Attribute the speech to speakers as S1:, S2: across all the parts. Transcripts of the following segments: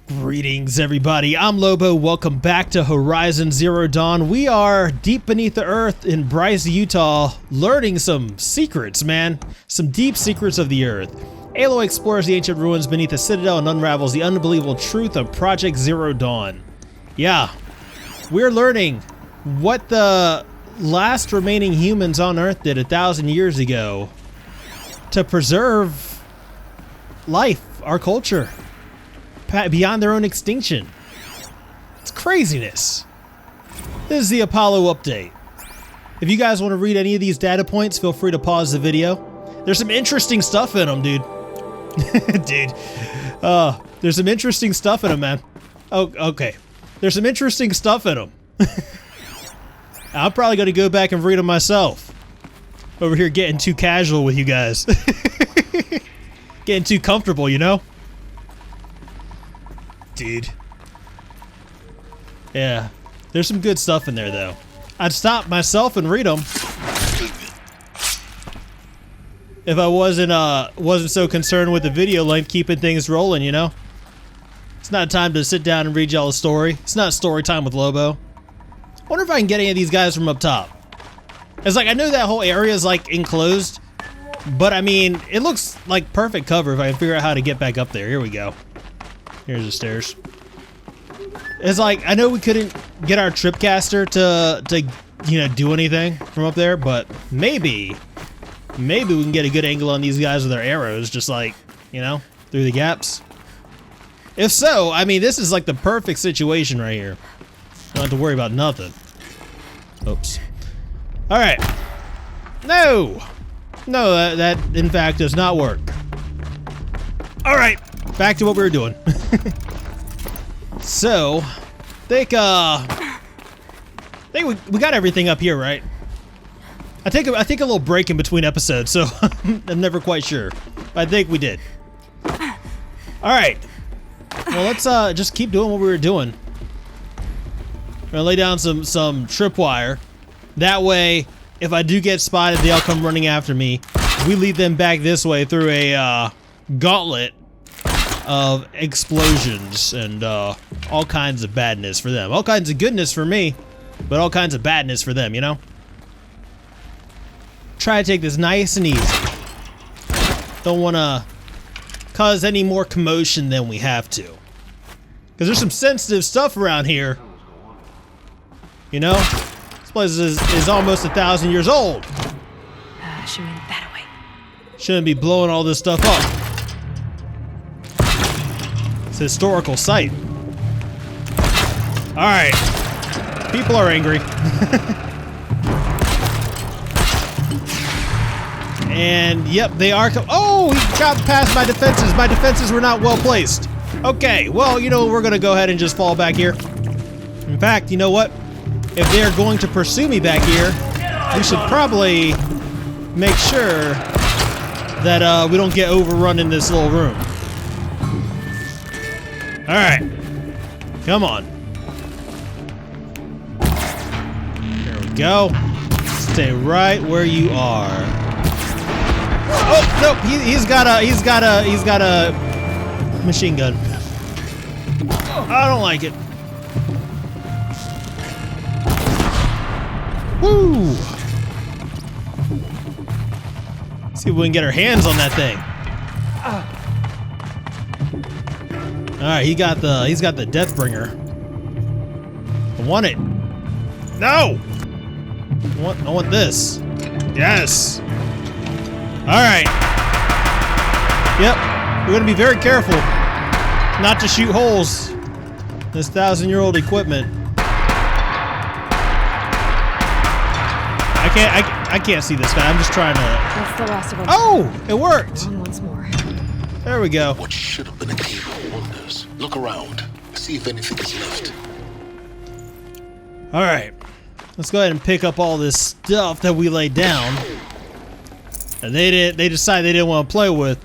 S1: Greetings everybody, I'm Lobo. Welcome back to Horizon Zero Dawn. We are deep beneath the earth in Bryce, Utah, learning some secrets, man. Some deep secrets of the earth. Aloy explores the ancient ruins beneath the citadel and unravels the unbelievable truth of Project Zero Dawn. Yeah, we're learning what the last remaining humans on Earth did 1,000 years ago to preserve life, our culture, beyond their own extinction. It's craziness. This is the Apollo update. If you guys want to read any of these data points, feel free to pause the video. There's some interesting stuff in them, dude. There's some interesting stuff in them, man. Oh, okay. There's some interesting stuff in them. I'm probably going to go back and read them myself. Over here getting too casual with you guys. Getting too comfortable, you know? Dude. Yeah. There's some good stuff in there, though. I'd stop myself and read them. If I wasn't so concerned with the video length, keeping things rolling, you know? It's not time to sit down and read y'all a story. It's not story time with Lobo. I wonder if I can get any of these guys from up top. It's like, I know that whole area is like enclosed, but I mean, it looks like perfect cover if I can figure out how to get back up there. Here we go. Here's the stairs. It's like, I know we couldn't get our tripcaster to you know, do anything from up there, but maybe we can get a good angle on these guys with our arrows, just like, you know, through the gaps. If so, I mean, this is like the perfect situation right here. Don't have to worry about nothing. Oops. All right. No, that in fact does not work. All right, back to what we were doing. So, I think we got everything up here, right? I take a little break in between episodes, so I'm never quite sure. I think we did. All right. Well, let's just keep doing what we were doing. I'm gonna lay down some tripwire. That way, if I do get spotted, they'll come running after me. We lead them back this way through a gauntlet of explosions and all kinds of badness for them. All kinds of goodness for me, but all kinds of badness for them, you know? Try to take this nice and easy. Don't want to cause any more commotion than we have to. Because there's some sensitive stuff around here. You know? This place is almost 1,000 years old.
S2: Shooting that away.
S1: Shouldn't be blowing all this stuff up. It's a historical site. Alright. People are angry. And, yep, they are oh, he got past my defenses. My defenses were not well placed. Okay, well, you know, we're going to go ahead and just fall back here. In fact, you know what? If they're going to pursue me back here, we should probably make sure that we don't get overrun in this little room. All right, come on. There we go. Stay right where you are. Oh no, he's got a machine gun. I don't like it. Woo! See if we can get our hands on that thing. All right, he's got the Deathbringer. I want it. No! I want this. Yes. All right. Yep. We're gonna be very careful not to shoot holes in this 1,000-year-old equipment. I can't see this guy. I'm just trying to.
S2: That's the last of them.
S1: Oh, it worked.
S2: Once more.
S1: There we go.
S3: What should have been a cave of wonders. Look around. See if anything is left.
S1: All right. Let's go ahead and pick up all this stuff that we laid down. And they decided they didn't want to play with.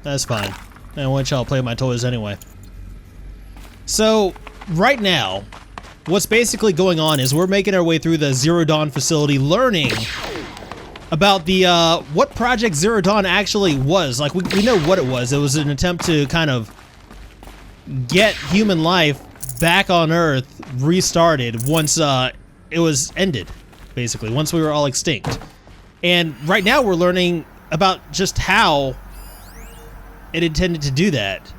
S1: That's fine. I don't want y'all to play with my toys anyway. So, right now, what's basically going on is we're making our way through the Zero Dawn facility, learning about the what Project Zero Dawn actually was. Like, we know what it was. It was an attempt to kind of get human life back on Earth restarted once it was ended, basically, once we were all extinct. And right now we're learning about just how it intended to do that.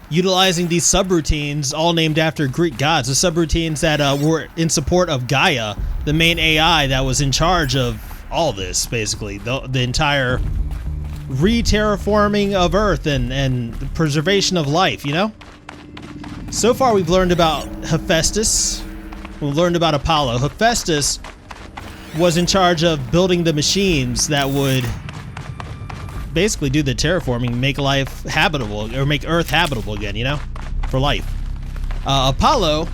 S1: Utilizing these subroutines, all named after Greek gods, the subroutines that were in support of Gaia, the main AI that was in charge of all this, basically, the entire re-terraforming of Earth and the preservation of life, you know? So far we've learned about Hephaestus, we've learned about Apollo. Hephaestus was in charge of building the machines that would basically do the terraforming, make life habitable, or make Earth habitable again, you know, for life. Apollo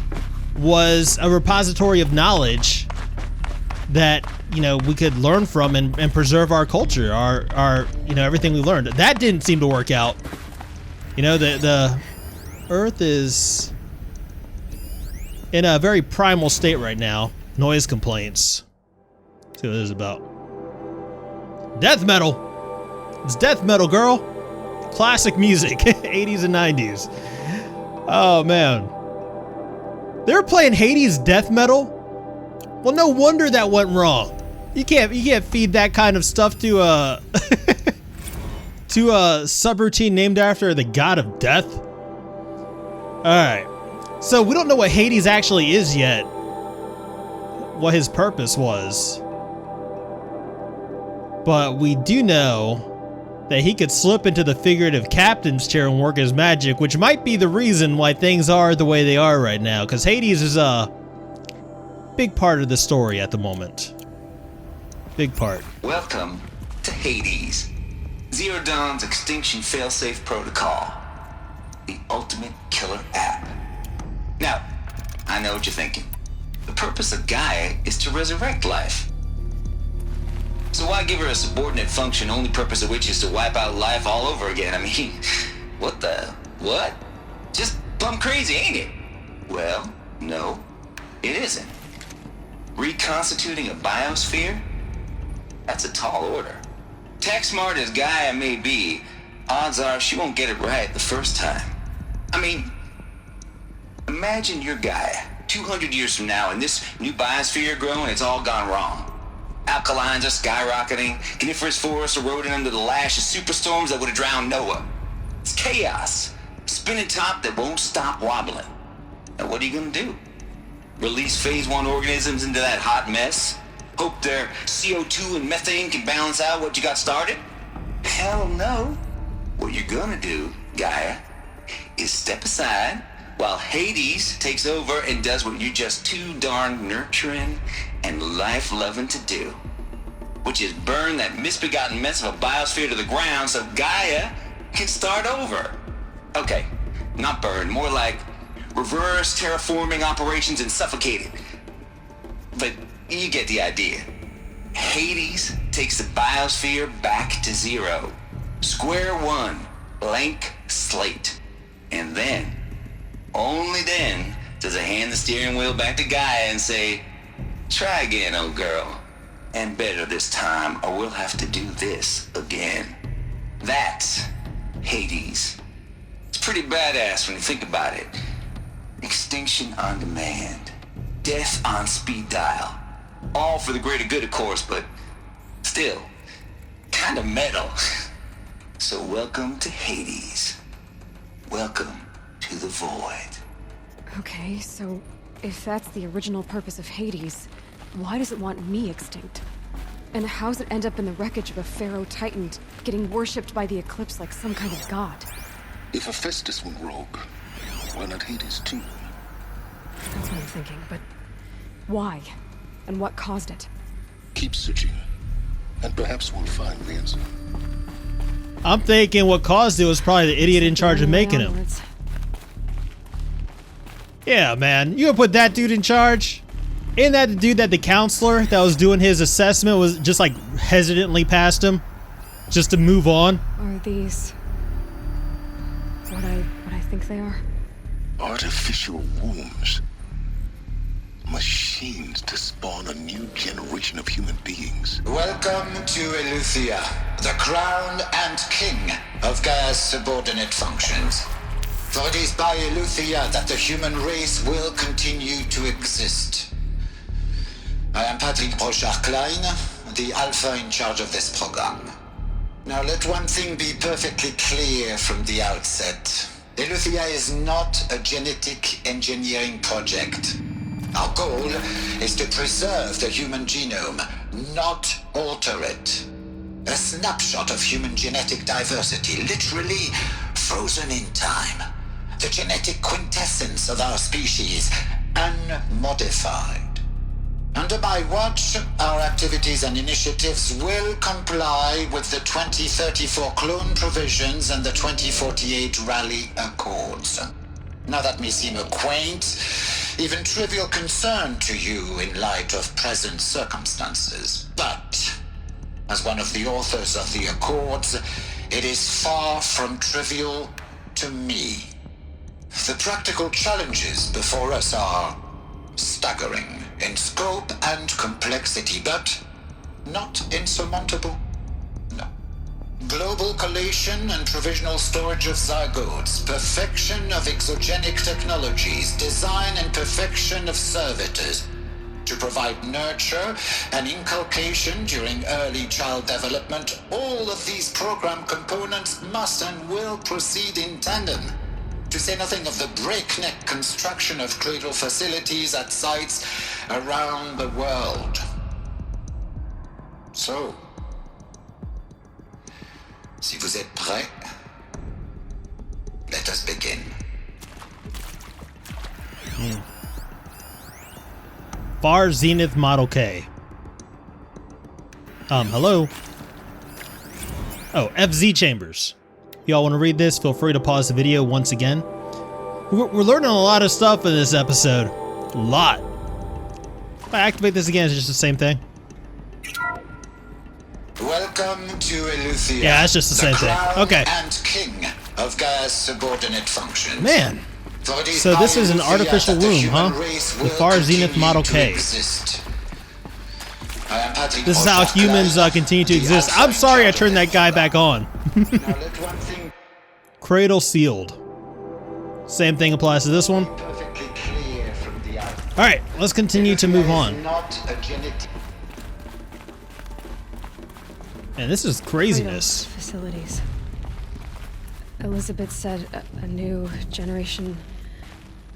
S1: was a repository of knowledge that, you know, we could learn from and preserve our culture, our you know, everything we learned. That didn't seem to work out. You know, the Earth is in a very primal state right now. Noise complaints. Let's see what this is about. Death metal. It's death metal, girl. Classic music, 80s and 90s. Oh man, they were playing Hades death metal. Well, no wonder that went wrong. You can't feed that kind of stuff to a to a subroutine named after the god of death. All right, so we don't know what Hades actually is yet. What his purpose was, but we do know that he could slip into the figurative captain's chair and work his magic, which might be the reason why things are the way they are right now, because Hades is a big part of the story at the moment. Big part.
S4: Welcome to Hades, Zero Dawn's extinction failsafe protocol, the ultimate killer app. Now, I know what you're thinking. The purpose of Gaia is to resurrect life. So why give her a subordinate function, only purpose of which is to wipe out life all over again? I mean, what? Just plumb crazy, ain't it? Well, no, it isn't. Reconstituting a biosphere? That's a tall order. Tech smart as Gaia may be, odds are she won't get it right the first time. I mean, imagine you're Gaia, 200 years from now, and this new biosphere you're growing, it's all gone wrong. Alkalines are skyrocketing, coniferous forests eroding under the lash of superstorms that would have drowned Noah. It's chaos, spinning top that won't stop wobbling. Now what are you gonna do? Release phase 1 organisms into that hot mess? Hope their CO2 and methane can balance out what you got started? Hell no. What you're gonna do, Gaia, is step aside while Hades takes over and does what you're just too darn nurturing and life-loving to do, which is burn that misbegotten mess of a biosphere to the ground so Gaia can start over. Okay, not burn, more like reverse terraforming operations and suffocate it. But you get the idea. Hades takes the biosphere back to zero. Square one, blank slate. And then, only then, does it hand the steering wheel back to Gaia and say, try again, old girl. And better this time, or we'll have to do this again. That's Hades. It's pretty badass when you think about it. Extinction on demand. Death on speed dial. All for the greater good, of course, but still, kind of metal. So welcome to Hades. Welcome to the void.
S2: Okay, so if that's the original purpose of Hades, why does it want me extinct? And how's it end up in the wreckage of a pharaoh titan getting worshipped by the eclipse like some kind of god?
S3: If Hephaestus went rogue, why not Hades too?
S2: That's what I'm thinking, but why? And what caused it?
S3: Keep searching, and perhaps we'll find the answer.
S1: I'm thinking what caused it was probably the idiot in charge of making him. Yeah, man. You gonna put that dude in charge? Ain't that the dude that the counselor that was doing his assessment was just like hesitantly past him? Just to move on?
S2: Are these what I think they are?
S3: Artificial wombs. Machines to spawn a new generation of human beings.
S4: Welcome to Eleuthia, the crown and king of Gaia's subordinate functions.
S5: For it is by Eleuthia that the human race will continue to exist. I am Patrick Brochard-Klein, the Alpha in charge of this program. Now let one thing be perfectly clear from the outset. Eleuthia is not a genetic engineering project. Our goal is to preserve the human genome, not alter it. A snapshot of human genetic diversity, literally frozen in time. The genetic quintessence of our species, unmodified. Under my watch, our activities and initiatives will comply with the 2034 clone provisions and the 2048 Rally Accords. Now that may seem a quaint, even trivial concern to you in light of present circumstances, but as one of the authors of the Accords, it is far from trivial to me. The practical challenges before us are staggering in scope and complexity, but not insurmountable. No. Global collation and provisional storage of zygotes, perfection of exogenic technologies, design and perfection of servitors, to provide nurture and inculcation during early child development. All of these program components must and will proceed in tandem. To say nothing of the breakneck construction of cradle facilities at sites around the world. So, si vous êtes prêts, let us begin.
S1: Far Zenith Model K. Hello? Oh, FZ Chambers. Y'all want to read this? Feel free to pause the video once again. We're learning a lot of stuff in this episode. A lot. If I activate this again, it's just the same thing.
S5: Welcome to Eleuthia.
S1: Yeah, it's just the same thing. Okay.
S5: And king of Gaia's subordinate functions.
S1: Man. So this is an artificial womb, huh? The Far Zenith Model K. This is how humans continue to exist. I'm sorry I turned that guy back on. Cradle sealed. Same thing applies to this one. Alright, let's continue to move on. And this is craziness.
S2: Facilities. Elizabeth said a new generation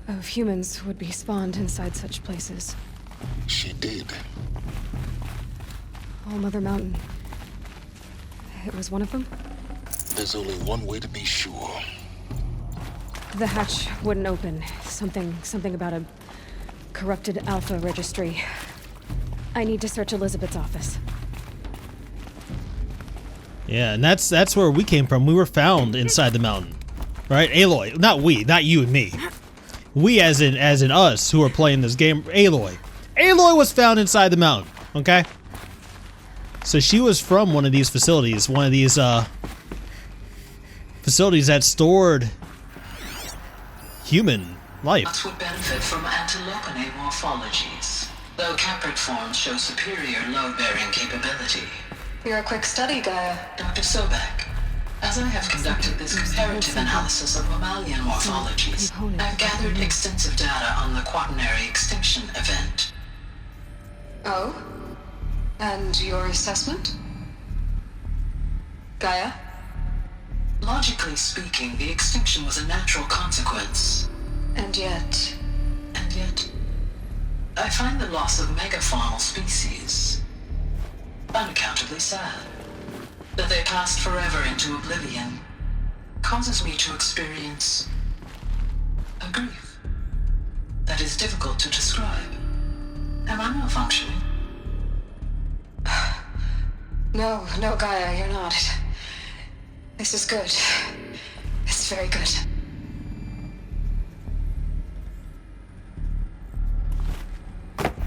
S2: of humans would be spawned inside such places.
S3: She did.
S2: All Mother Mountain. It was one of them?
S3: There's only one way to be sure.
S2: The hatch wouldn't open. Something about a corrupted Alpha registry. I need to search Elizabeth's office.
S1: Yeah, and that's where we came from. We were found inside the mountain. Right? Aloy. Not we, not you and me. We as in us who are playing this game. Aloy. Aloy was found inside the mountain, okay? So she was from one of these facilities, one of these facilities that stored human life.
S6: Would benefit from antilopinate morphologies, though caprid forms show superior load-bearing capability.
S2: You're a quick study, Gaia.
S6: Dr. Sobek, as I have conducted this comparative analysis of mammalian morphologies, I've gathered extensive data on the quaternary extinction event.
S2: Oh? And your assessment? Gaia?
S6: Logically speaking, the extinction was a natural consequence.
S2: And yet,
S6: I find the loss of megafaunal species unaccountably sad. That they passed forever into oblivion causes me to experience a grief that is difficult to describe. Am I malfunctioning?
S2: No, Gaia, you're not. This is good. It's very good.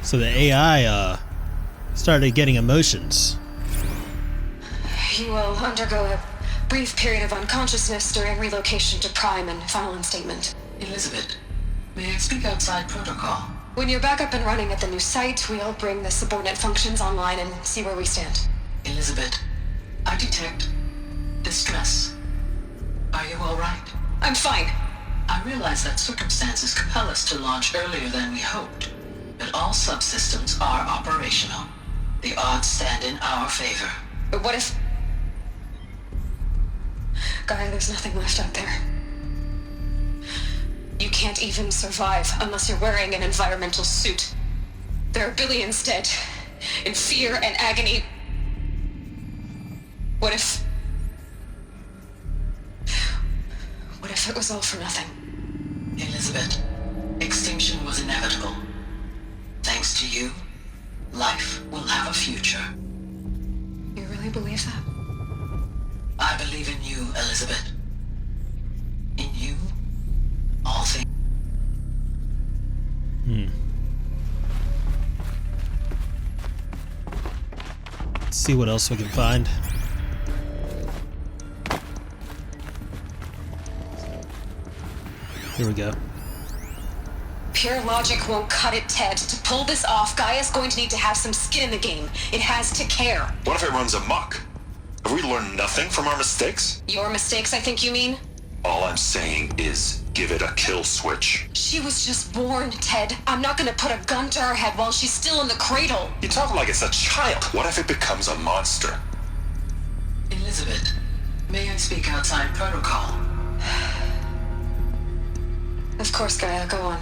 S1: So the AI started getting emotions.
S2: You will undergo a brief period of unconsciousness during relocation to Prime and final instatement.
S6: Elizabeth, may I speak outside protocol?
S2: When you're back up and running at the new site, we'll bring the subordinate functions online and see where we stand.
S6: Elizabeth, I detect distress. Are you all right?
S2: I'm fine.
S6: I realize that circumstances compel us to launch earlier than we hoped, but all subsystems are operational. The odds stand in our favor.
S2: But what if... Gaia, there's nothing left out there. You can't even survive unless you're wearing an environmental suit. There are billions dead, in fear and agony. What if it was all for nothing?
S6: Elizabeth, extinction was inevitable. Thanks to you, life will have a future.
S2: You really believe that?
S6: I believe in you, Elizabeth. In you, all things.
S1: Let's see what else we can find. Here we go.
S2: Pure logic won't cut it, Ted. To pull this off, Gaia's going to need to have some skin in the game. It has to care.
S7: What if it runs amok? Have we learned nothing from our mistakes?
S2: Your mistakes, I think you mean?
S7: All I'm saying is, give it a kill switch.
S2: She was just born, Ted. I'm not gonna put a gun to her head while she's still in the cradle.
S7: You talk like it's a child. What if it becomes a monster?
S6: Elizabeth, may I speak outside protocol?
S2: Of course, Gaia, go on.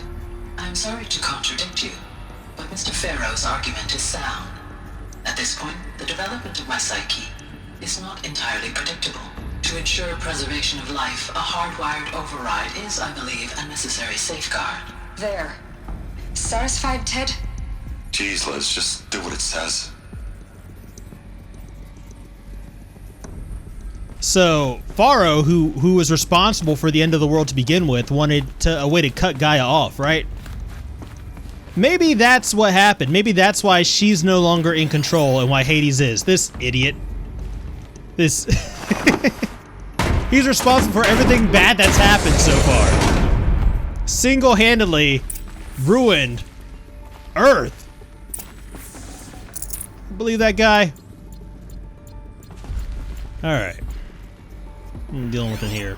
S6: I'm sorry to contradict you, but Mr. Farrow's argument is sound. At this point, the development of my psyche is not entirely predictable. To ensure preservation of life, a hardwired override is, I believe, a necessary safeguard.
S2: There. Satisfied, Ted?
S7: Jeez, Liz, just do what it says.
S1: So, Faro, who was responsible for the end of the world to begin with, wanted a way to cut Gaia off, right? Maybe that's what happened. Maybe that's why she's no longer in control and why Hades is. This idiot. This... He's responsible for everything bad that's happened so far. Single-handedly ruined Earth. Believe that guy? Alright. I'm dealing with it here.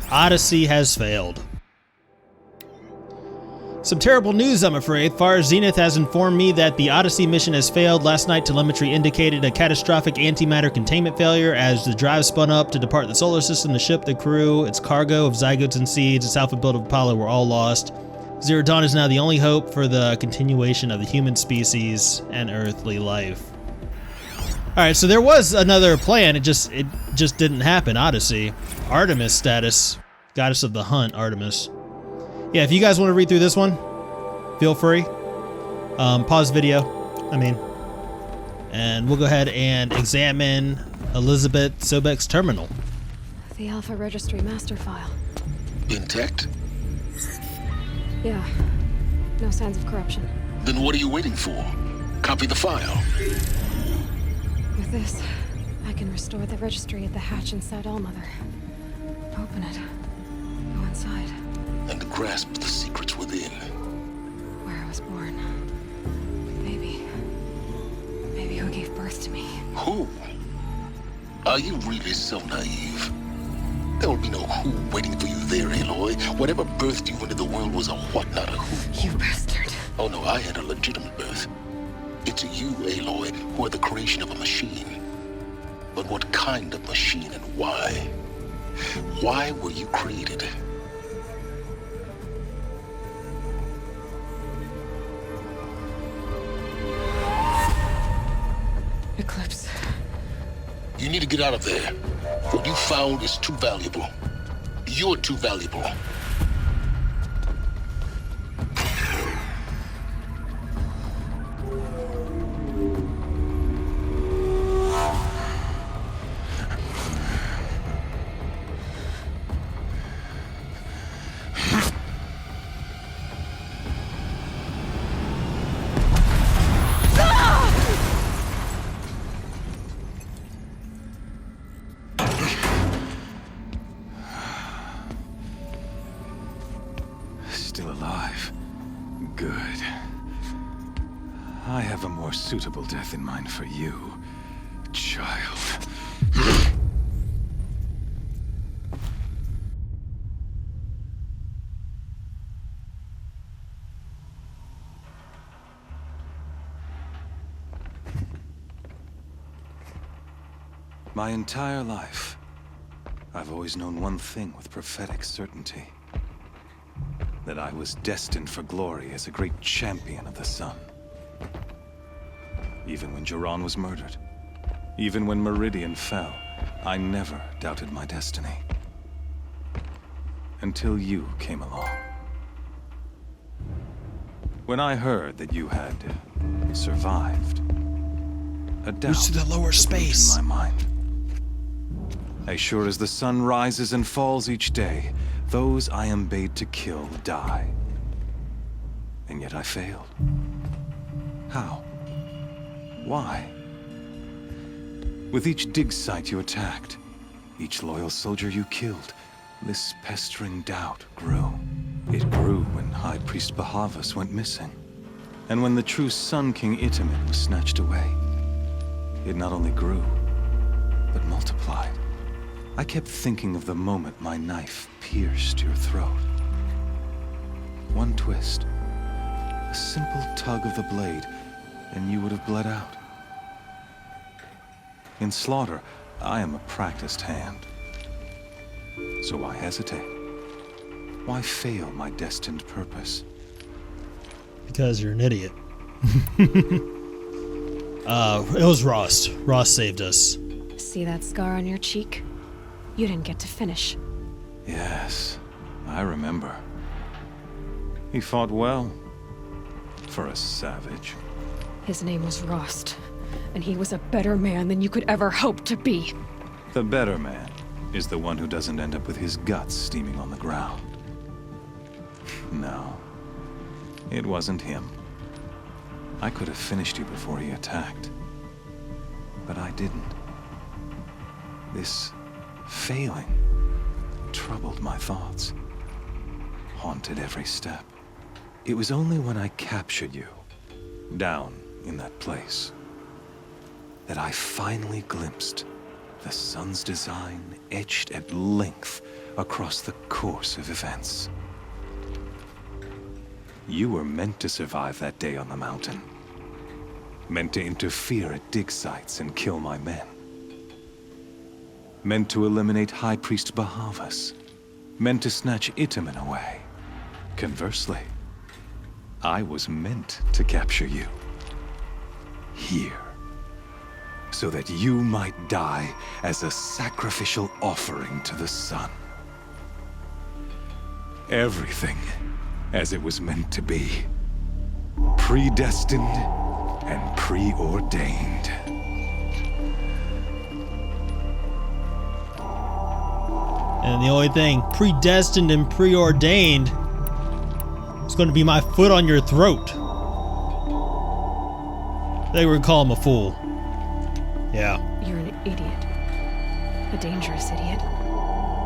S1: Odyssey has failed. Some terrible news, I'm afraid. Far Zenith has informed me that the Odyssey mission has failed. Last night, telemetry indicated a catastrophic antimatter containment failure as the drive spun up to depart the solar system. The ship, the crew, its cargo of zygotes and seeds, its alpha build of Apollo were all lost. Zero Dawn is now the only hope for the continuation of the human species and earthly life. Alright, so there was another plan, it just didn't happen. Odyssey. Artemis status. Goddess of the Hunt, Artemis. Yeah, if you guys want to read through this one, feel free. Pause video, and we'll go ahead and examine Elizabeth Sobek's terminal.
S2: The Alpha Registry master file.
S3: Intact?
S2: Yeah. No signs of corruption.
S3: Then what are you waiting for? Copy the file.
S2: With this, I can restore the registry at the hatch inside Allmother. Open it. Go inside.
S3: And grasp the secrets within.
S2: Where I was born. Maybe who gave birth to me.
S3: Who? Are you really so naive? There will be no who waiting for you there, Aloy. Whatever birthed you into the world was a what, not a who.
S2: You bastard.
S3: Oh no, I had a legitimate birth. It's you, Aloy, who are the creation of a machine. But what kind of machine and why? Why were you created?
S2: Eclipse.
S3: You need to get out of there. What you found is too valuable. You're too valuable.
S8: Still alive. Good. I have a more suitable death in mind for you, child. My entire life, I've always known one thing with prophetic certainty. That I was destined for glory as a great champion of the sun. Even when Jiran was murdered, even when Meridian fell, I never doubted my destiny. Until you came along. When I heard that you had survived, a doubt
S1: to the lower space
S8: in my mind. As sure as the sun rises and falls each day, those I am bade to kill die. And yet I failed. How? Why? With each dig site you attacked, each loyal soldier you killed, this pestering doubt grew. It grew when High Priest Bahavas went missing, and when the true Sun King Itamen was snatched away. It not only grew, but multiplied. I kept thinking of the moment my knife pierced your throat. One twist, a simple tug of the blade, and you would have bled out. In slaughter, I am a practiced hand. So why hesitate? Why fail my destined purpose?
S1: Because you're an idiot. It was Rost. Rost saved us.
S2: See that scar on your cheek? You didn't get to finish.
S8: Yes, I remember. He fought well. For a savage.
S2: His name was Rost, and he was a better man than you could ever hope to be.
S8: The better man is the one who doesn't end up with his guts steaming on the ground. No, it wasn't him. I could have finished you before he attacked. But I didn't. This failing troubled my thoughts, haunted every step. It was only when I captured you, down in that place, that I finally glimpsed the sun's design etched at length across the course of events. You were meant to survive that day on the mountain. Meant to interfere at dig sites and kill my men. Meant to eliminate High Priest Bahavas. Meant to snatch Itamen away. Conversely, I was meant to capture you. Here. So that you might die as a sacrificial offering to the sun. Everything as it was meant to be. Predestined and preordained.
S1: And the only thing predestined and preordained is going to be my foot on your throat. They would call him a fool. Yeah.
S2: You're an idiot. A dangerous idiot,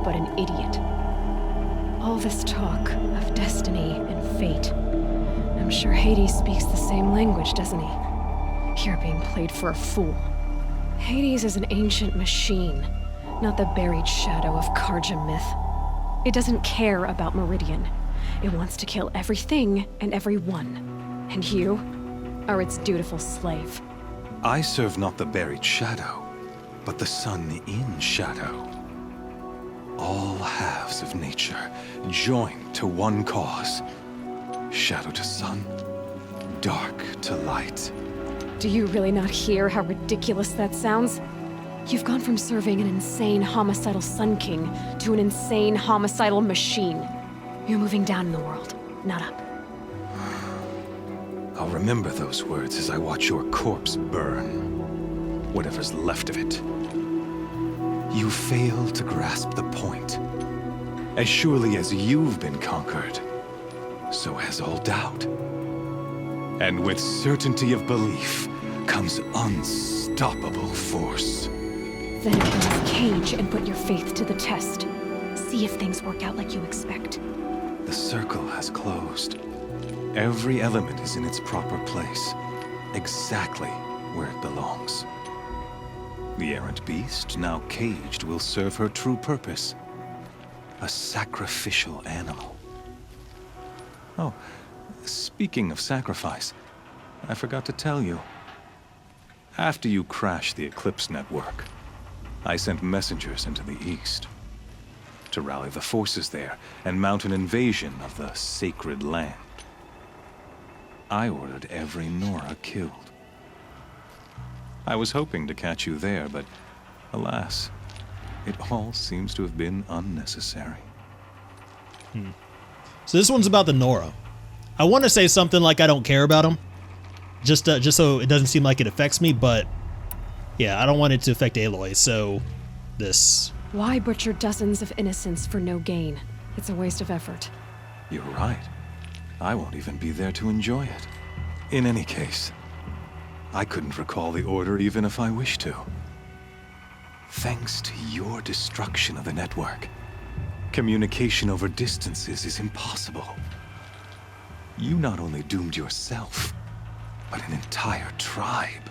S2: but an idiot. All this talk of destiny and fate. I'm sure Hades speaks the same language, doesn't he? You're being played for a fool. Hades is an ancient machine, not the buried shadow of Karja myth. It doesn't care about Meridian. It wants to kill everything and everyone. And you are its dutiful slave.
S8: I serve not the buried shadow, but the sun in shadow. All halves of nature joined to one cause. Shadow to sun, dark to light.
S2: Do you really not hear how ridiculous that sounds? You've gone from serving an insane homicidal Sun King to an insane homicidal machine. You're moving down in the world, not up.
S8: I'll remember those words as I watch your corpse burn. Whatever's left of it. You fail to grasp the point. As surely as you've been conquered, so has all doubt. And with certainty of belief comes unstoppable force.
S2: Then open this cage and put your faith to the test. See if things work out like you expect.
S8: The circle has closed. Every element is in its proper place, exactly where it belongs. The errant beast, now caged, will serve her true purpose. A sacrificial animal. Oh, speaking of sacrifice, I forgot to tell you. After you crash the Eclipse network, I sent messengers into the east to rally the forces there and mount an invasion of the sacred land. I ordered every Nora killed. I was hoping to catch you there, but alas, it all seems to have been unnecessary.
S1: So this one's about the Nora. I want to say something like I don't care about them, just so it doesn't seem like it affects me, but yeah, I don't want it to affect Aloy, so this.
S2: Why butcher dozens of innocents for no gain? It's a waste of effort.
S8: You're right. I won't even be there to enjoy it. In any case, I couldn't recall the order even if I wished to. Thanks to your destruction of the network, communication over distances is impossible. You not only doomed yourself, but an entire tribe.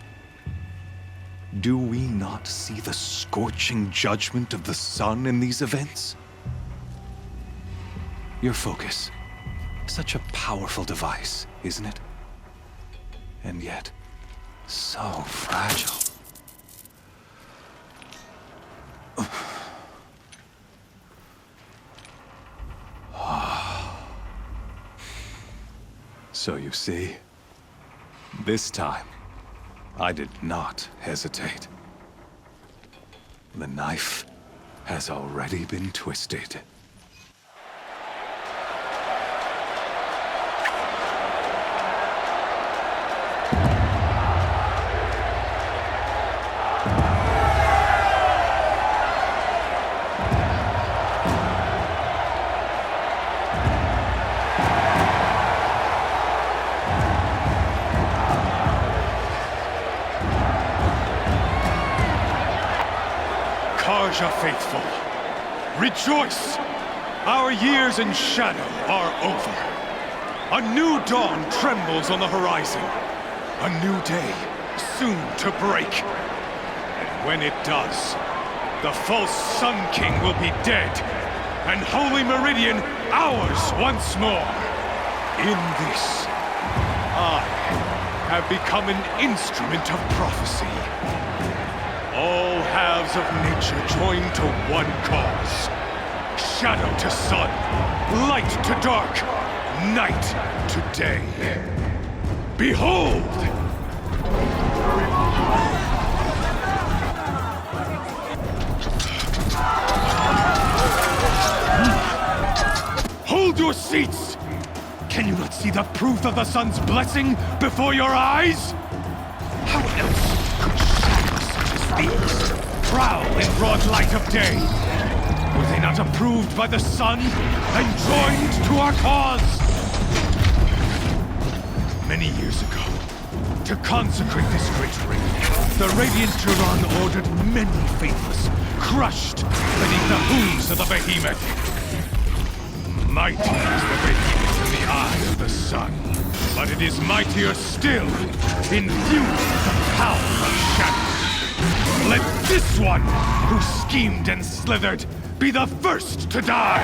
S8: Do we not see the scorching judgment of the sun in these events? Your focus, such a powerful device, isn't it? And yet, so fragile. So you see, this time, I did not hesitate. The knife has already been twisted.
S9: Karja faithful, rejoice! Our years in shadow are over. A new dawn trembles on the horizon. A new day soon to break. And when it does, the false Sun King will be dead, and Holy Meridian ours once more. In this, I have become an instrument of prophecy. All halves of nature join to one cause. Shadow to sun, light to dark, night to day. Behold! Hold your seats! Can you not see the proof of the sun's blessing before your eyes? How else could shadows such as these prowl in broad light of day? Were they not approved by the sun and joined to our cause? Many years ago, to consecrate this great ring, the Radiant Turan ordered many faithless, crushed beneath the hooves of the behemoth. Mighty is the behemoth in the eye of the sun, but it is mightier still, infused with the power of shadow. Let this one, who schemed and slithered, be the first to die!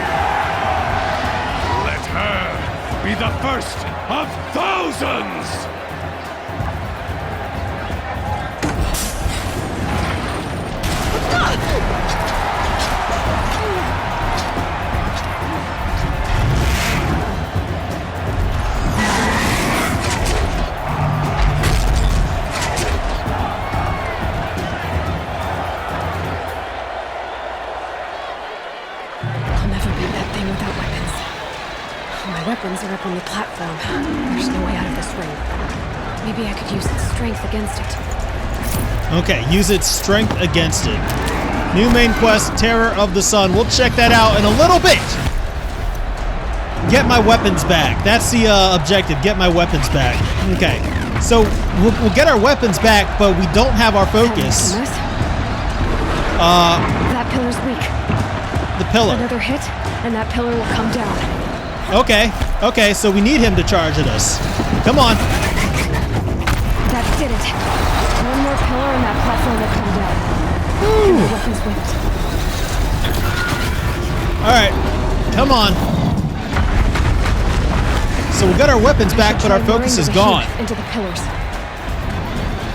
S9: Let her be the first of thousands!
S2: Weapons are up on the platform. There's no way out of this ring. Maybe I could use its strength against it.
S1: Okay, use its strength against it. New main quest, Terror of the Sun. We'll check that out in a little bit. Get my weapons back. That's the objective. Get my weapons back. Okay, so we'll get our weapons back, but we don't have our focus.
S2: That pillar's weak.
S1: The pillar.
S2: Another hit, and that pillar will come down.
S1: Okay, so we need him to charge at us. Come on.
S2: That did it. One more pillar and that platform will come down. And the weapons with it.
S1: Alright, come on. So we got our weapons back, but our focus is gone.
S2: Into the pillars.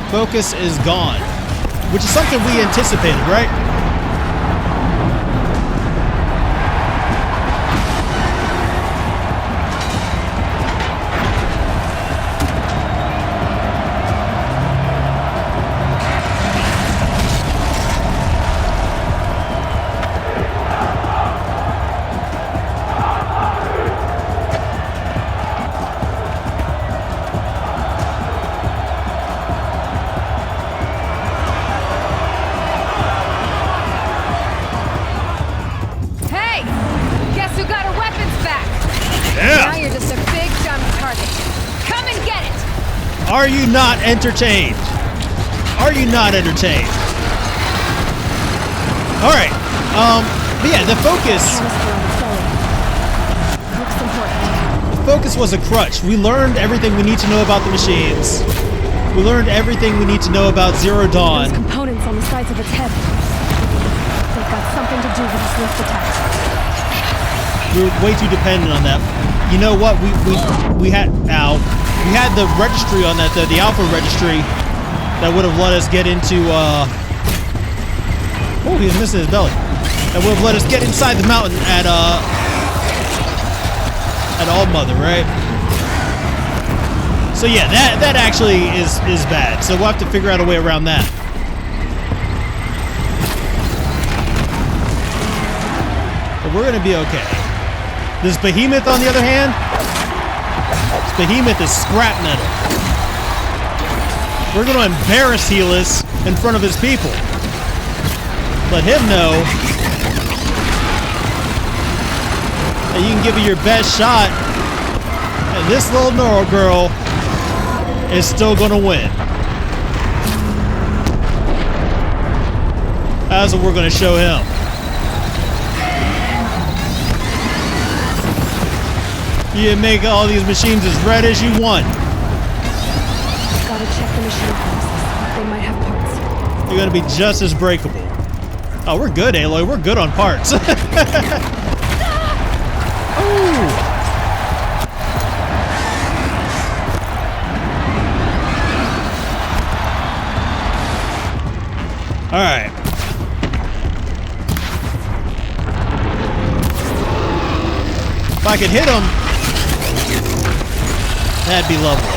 S1: Focus is gone. Which is something we anticipated, right? Are you not entertained? Are you not entertained? Alright, but yeah, the focus... The focus was a crutch. We learned everything we need to know about the machines. We learned everything we need to know about Zero Dawn.
S2: Those components on the sides of its head. They've got something to do with its lift attack.
S1: We were way too dependent on that. You know what? We had the registry on that though, the alpha registry that would have let us get into oh, he was missing his belly. That would have let us get inside the mountain at All Mother, right? So yeah, that actually is bad. So we'll have to figure out a way around that. But we're gonna be okay. This behemoth, on the other hand, this behemoth is scrap metal. We're gonna embarrass Helis in front of his people. Let him know that you can give it your best shot, and this little Noro girl is still gonna win. That's what we're gonna show him. You can make all these machines as red as you want.
S2: Gotta check the machine parts. They might have parts.
S1: They're gonna be just as breakable. Oh, we're good, Aloy. We're good on parts. Ooh. All right. If I could hit him, that'd be lovely.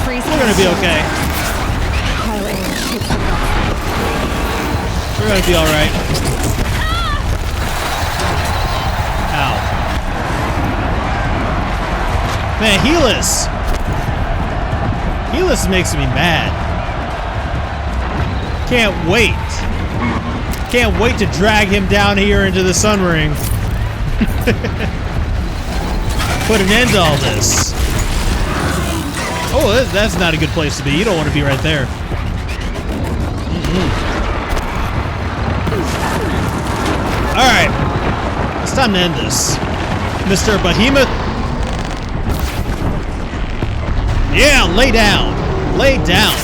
S1: We're gonna be okay. We're gonna be all right. Ow. Man, Helis. Helis makes me mad. Can't wait. Can't wait to drag him down here into the Sun Ring. Put an end to all this. Oh, that's not a good place to be. You don't want to be right there. Alright. It's time to end this. Mr. Behemoth. Yeah, lay down. Lay down.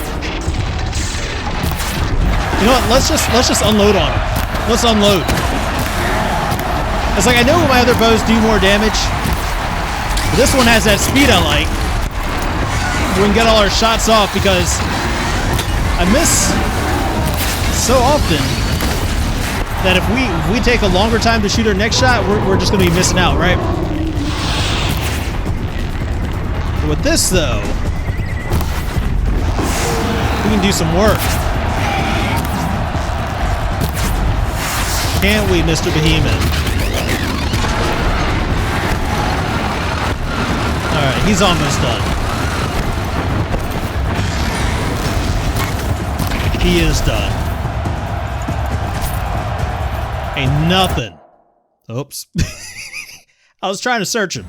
S1: You know what? Let's just unload on him. Let's unload. It's like I know my other bows do more damage. But this one has that speed I like. We can get all our shots off because I miss so often that if we take a longer time to shoot our next shot, we're just gonna be missing out, right? But with this though, we can do some work. Can't we, Mr. Behemoth? Alright, he's almost done. He is done. Ain't nothing. Oops. I was trying to search him.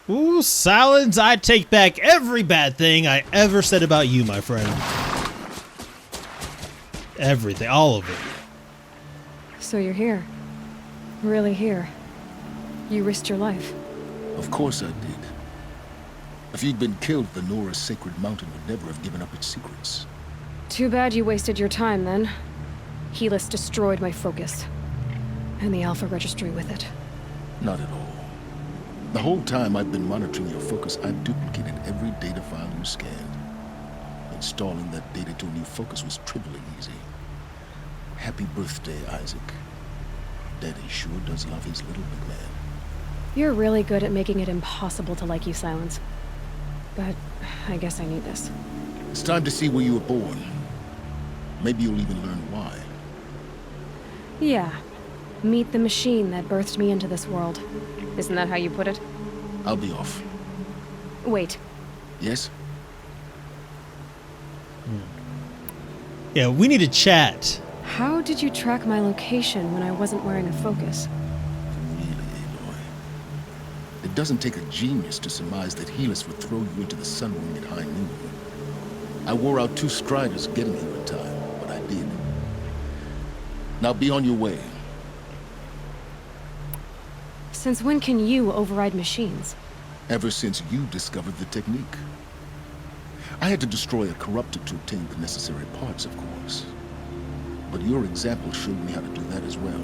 S1: Ooh, Silence, I take back every bad thing I ever said about you, my friend. Everything, all of it.
S2: So you're here. Really here. You risked your life.
S3: Of course I did. If you'd been killed, the Nora's sacred mountain would never have given up its secrets.
S2: Too bad you wasted your time then. Helis destroyed my focus. And the Alpha Registry with it.
S3: Not at all. The whole time I've been monitoring your focus, I've duplicated every data file you scanned. Installing that data to a new focus was trivially easy. Happy birthday, Isaac. Daddy sure does love his little big man.
S2: You're really good at making it impossible to like you, Silence. But I guess I need this.
S3: It's time to see where you were born. Maybe you'll even learn why.
S2: Yeah. Meet the machine that birthed me into this world. Isn't that how you put it?
S3: I'll be off.
S2: Wait.
S3: Yes?
S1: Yeah, we need to chat.
S2: How did you track my location when I wasn't wearing a focus?
S3: Really, Aloy? It doesn't take a genius to surmise that Helis would throw you into the sun ring at high noon. I wore out 2 striders getting here in time, but I did. Now be on your way.
S2: Since when can you override machines?
S3: Ever since you discovered the technique. I had to destroy a corruptor to obtain the necessary parts, of course. But your example showed me how to do that as well.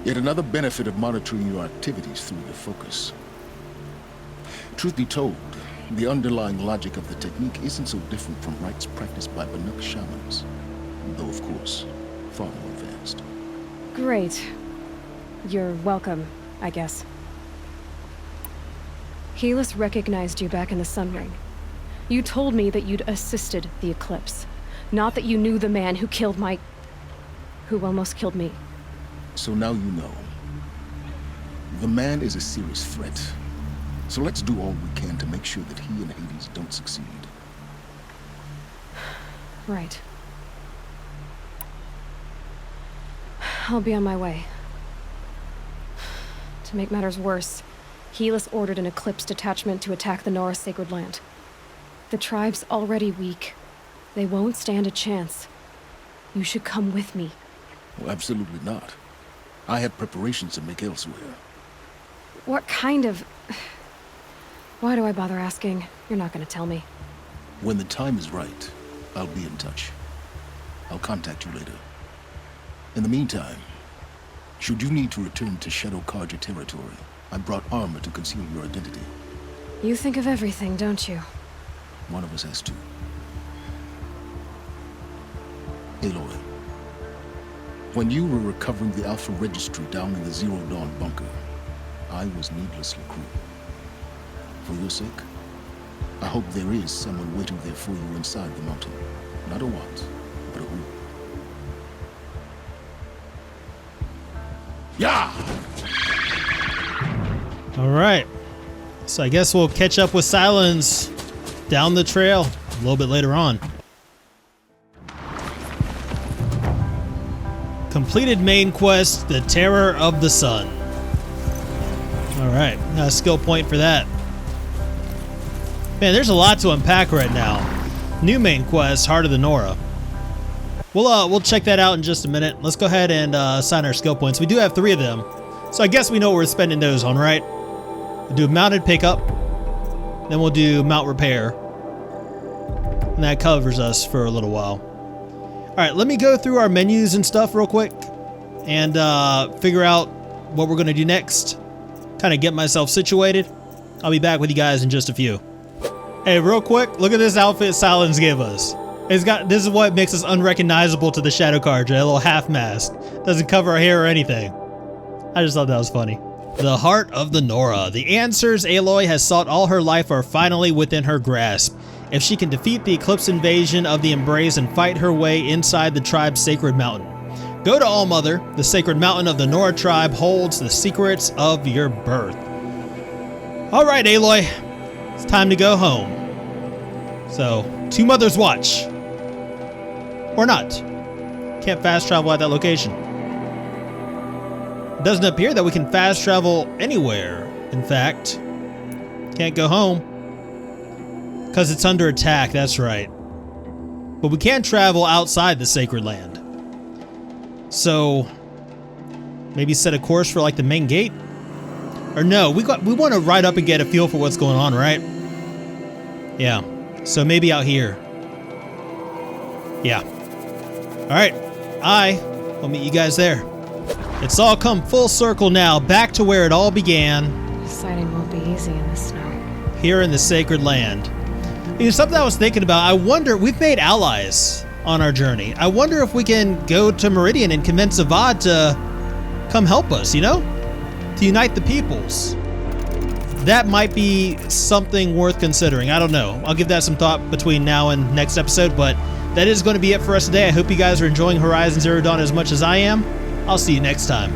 S3: Yet another benefit of monitoring your activities through your focus. Truth be told, the underlying logic of the technique isn't so different from rites practiced by Banuk shamans, though of course, far more advanced.
S2: Great. You're welcome, I guess. Helis recognized you back in the Sun Ring. You told me that you'd assisted the Eclipse, not that you knew the man who killed who almost killed me.
S3: So now you know. The man is a serious threat. So let's do all we can to make sure that he and Hades don't succeed.
S2: Right. I'll be on my way. To make matters worse, Helis ordered an Eclipse detachment to attack the Nora Sacred Land. The tribe's already weak. They won't stand a chance. You should come with me.
S3: Well, absolutely not. I have preparations to make elsewhere.
S2: What kind of... Why do I bother asking? You're not gonna tell me.
S3: When the time is right, I'll be in touch. I'll contact you later. In the meantime, should you need to return to Shadow Karja territory, I brought armor to conceal your identity.
S2: You think of everything, don't you?
S3: One of us has to. Aloy, when you were recovering the Alpha Registry down in the Zero Dawn bunker, I was needlessly cruel. For your sake, I hope there is someone waiting there for you inside the mountain. Not a what, but a who. Yeah!
S1: All right. So I guess we'll catch up with Silence down the trail a little bit later on. Completed main quest, The Terror of the Sun. All right, got a skill point for that. Man, there's a lot to unpack right now. New main quest, Heart of the Nora. We'll check that out in just a minute. Let's go ahead and assign our skill points. We do have 3 of them, so I guess we know what we're spending those on, right? We'll do mounted pickup, then we'll do mount repair, and that covers us for a little while. All right, let me go through our menus and stuff real quick and figure out what we're gonna do next. Kind of get myself situated. I'll be back with you guys in just a few. Hey, real quick, look at this outfit Silence gave us. This is what makes us unrecognizable to the Shadow Karja, a little half mask. Doesn't cover our hair or anything. I just thought that was funny. The Heart of the Nora. The answers Aloy has sought all her life are finally within her grasp. If she can defeat the Eclipse invasion of the Embrace and fight her way inside the tribe's sacred mountain. Go to Allmother. The sacred mountain of the Nora tribe holds the secrets of your birth. All right, Aloy. It's time to go home. So, Two Mothers watch. Or not. Can't fast travel at that location. It doesn't appear that we can fast travel anywhere in fact. Can't go home. Because it's under attack, that's right. But we can travel outside the Sacred Land. So, maybe set a course for like the main gate? Or no, we want to ride up and get a feel for what's going on, right? Yeah. So maybe out here. Yeah. Alright. I'll meet you guys there. It's all come full circle now, back to where it all began.
S2: Deciding won't be easy in the snow.
S1: Here in the Sacred Land. You know, something I was thinking about, I wonder, we've made allies on our journey. I wonder if we can go to Meridian and convince Avad to come help us, you know? To unite the peoples. That might be something worth considering. I don't know. I'll give that some thought between now and next episode, but that is going to be it for us today. I hope you guys are enjoying Horizon Zero Dawn as much as I am. I'll see you next time.